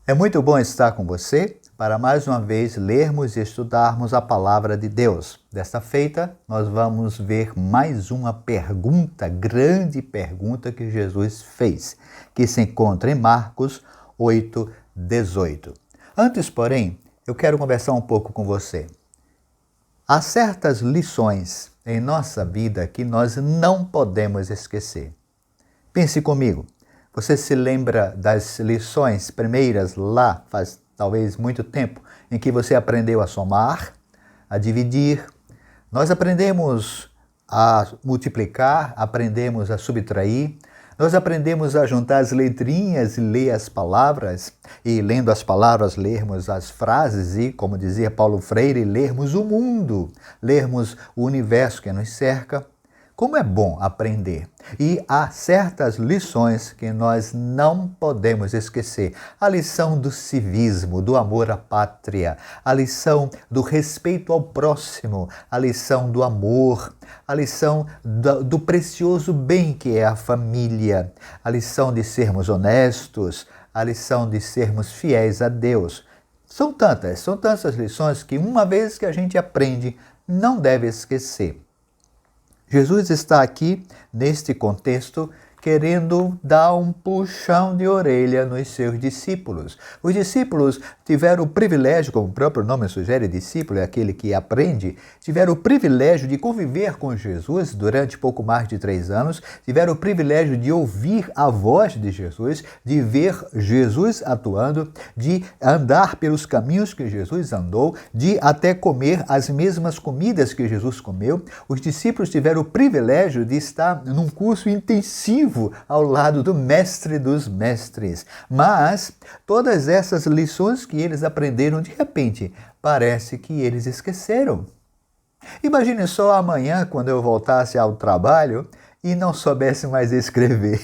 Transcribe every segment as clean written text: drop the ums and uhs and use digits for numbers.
É muito bom estar com você para mais uma vez lermos e estudarmos a palavra de Deus. Desta feita, nós vamos ver mais uma pergunta, grande pergunta que Jesus fez, que se encontra em Marcos 8:18. Antes, porém, eu quero conversar um pouco com você. Há certas lições em nossa vida que nós não podemos esquecer. Pense comigo. Você se lembra das lições primeiras lá, faz talvez muito tempo, em que você aprendeu a somar, a dividir? Nós aprendemos a multiplicar, aprendemos a subtrair, nós aprendemos a juntar as letrinhas e ler as palavras, e lendo as palavras, lermos as frases e, como dizia Paulo Freire, lermos o mundo, lermos o universo que nos cerca. Como é bom aprender. E há certas lições que nós não podemos esquecer. A lição do civismo, do amor à pátria, a lição do respeito ao próximo, a lição do amor, a lição do precioso bem que é a família, a lição de sermos honestos, a lição de sermos fiéis a Deus. São tantas lições que uma vez que a gente aprende, não deve esquecer. Jesus está aqui, neste contexto, querendo dar um puxão de orelha nos seus discípulos. Os discípulos tiveram o privilégio, como o próprio nome sugere, discípulo é aquele que aprende, tiveram o privilégio de conviver com Jesus durante pouco mais de 3 anos, tiveram o privilégio de ouvir a voz de Jesus, de ver Jesus atuando, de andar pelos caminhos que Jesus andou, de até comer as mesmas comidas que Jesus comeu. Os discípulos tiveram o privilégio de estar num curso intensivo ao lado do mestre dos mestres. Mas todas essas lições que eles aprenderam, de repente, parece que eles esqueceram. Imagine só amanhã, quando eu voltasse ao trabalho e não soubesse mais escrever.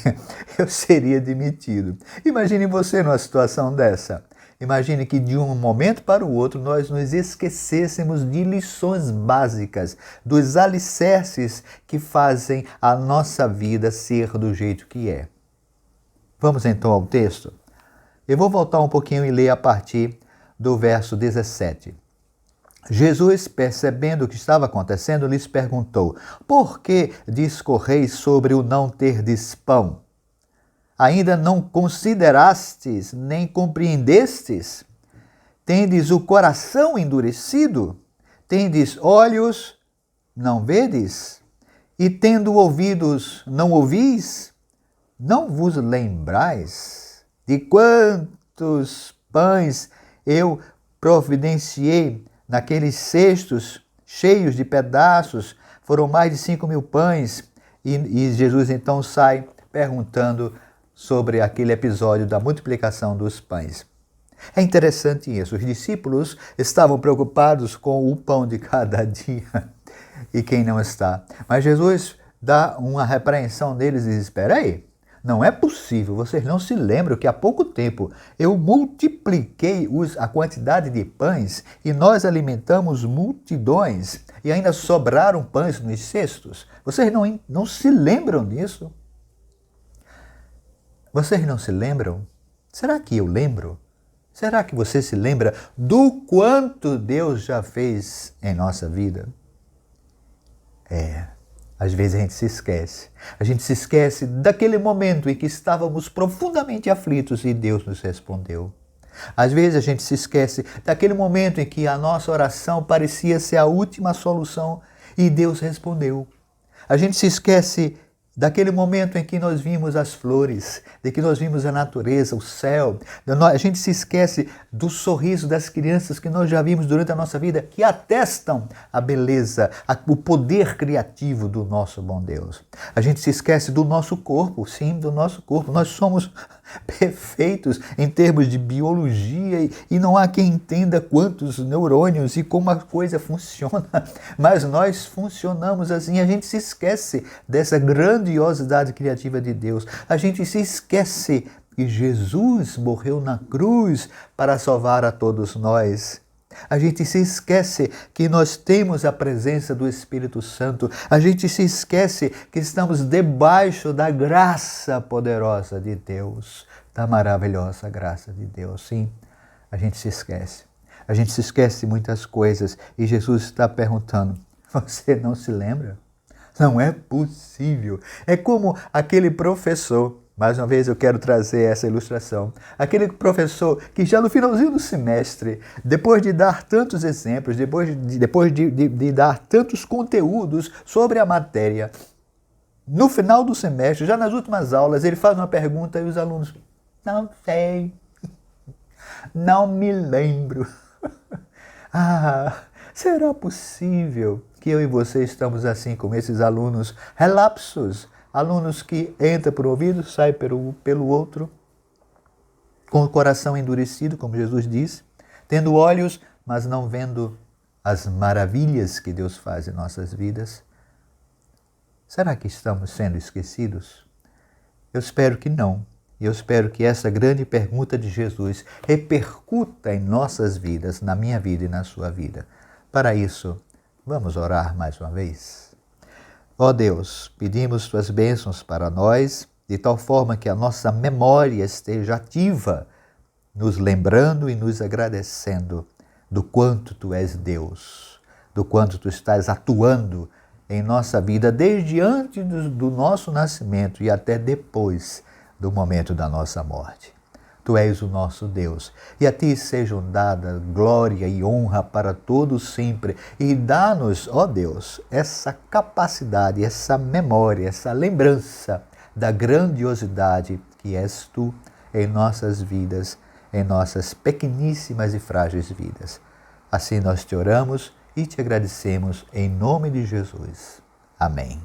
Eu seria demitido. Imagine você numa situação dessa. Imagine que de um momento para o outro nós nos esquecêssemos de lições básicas, dos alicerces que fazem a nossa vida ser do jeito que é. Vamos então ao texto? Eu vou voltar um pouquinho e ler a partir do verso 17. Jesus, percebendo o que estava acontecendo, lhes perguntou: por que discorreis sobre o não terdes pão? Ainda não considerastes, nem compreendestes? Tendes o coração endurecido? Tendes olhos, não vedes? E tendo ouvidos, não ouvis? Não vos lembrais de quantos pães eu providenciei naqueles cestos cheios de pedaços? Foram mais de 5.000 pães. E Jesus então sai perguntando sobre aquele episódio da multiplicação dos pães. É interessante isso. Os discípulos estavam preocupados com o pão de cada dia. E quem não está? Mas Jesus dá uma repreensão deles e diz: espera aí, não é possível, vocês não se lembram que há pouco tempo eu multipliquei a quantidade de pães e nós alimentamos multidões e ainda sobraram pães nos cestos? Vocês não se lembram disso? Vocês não se lembram? Será que eu lembro? Será que você se lembra do quanto Deus já fez em nossa vida? Às vezes a gente se esquece. A gente se esquece daquele momento em que estávamos profundamente aflitos e Deus nos respondeu. Às vezes a gente se esquece daquele momento em que a nossa oração parecia ser a última solução e Deus respondeu. A gente se esquece daquele momento em que nós vimos as flores, de que nós vimos a natureza, o céu. A gente se esquece do sorriso das crianças que nós já vimos durante a nossa vida, que atestam a beleza, o poder criativo do nosso bom Deus. A gente se esquece do nosso corpo, sim, do nosso corpo. Nós somos perfeitos em termos de biologia e não há quem entenda quantos neurônios e como a coisa funciona, mas nós funcionamos assim. A gente se esquece dessa grandiosidade criativa de Deus. A gente se esquece que Jesus morreu na cruz para salvar a todos nós. A gente se esquece que nós temos a presença do Espírito Santo. A gente se esquece que estamos debaixo da graça poderosa de Deus. da maravilhosa graça de Deus. Sim, a gente se esquece. A gente se esquece de muitas coisas e Jesus está perguntando, você não se lembra? Não é possível. É como aquele professor, mais uma vez eu quero trazer essa ilustração, aquele professor que já no finalzinho do semestre, depois de dar tantos exemplos, depois de dar tantos conteúdos sobre a matéria, no final do semestre, já nas últimas aulas, ele faz uma pergunta e os alunos, não sei, não me lembro. Será possível que eu e você estamos assim como esses alunos relapsos, alunos que entram por um ouvido, saem pelo outro, com o coração endurecido, como Jesus disse, tendo olhos, mas não vendo as maravilhas que Deus faz em nossas vidas? Será que estamos sendo esquecidos? Eu espero que não. Eu espero que essa grande pergunta de Jesus repercuta em nossas vidas, na minha vida e na sua vida. Para isso, vamos orar mais uma vez? Ó Deus, pedimos tuas bênçãos para nós, de tal forma que a nossa memória esteja ativa, nos lembrando e nos agradecendo do quanto tu és Deus, do quanto tu estás atuando em nossa vida desde antes do nosso nascimento e até depois do momento da nossa morte. Tu és o nosso Deus, e a Ti sejam dadas glória e honra para todos sempre. E dá-nos, ó Deus, essa capacidade, essa memória, essa lembrança da grandiosidade que és Tu em nossas vidas, em nossas pequeníssimas e frágeis vidas. Assim nós te oramos e te agradecemos em nome de Jesus. Amém.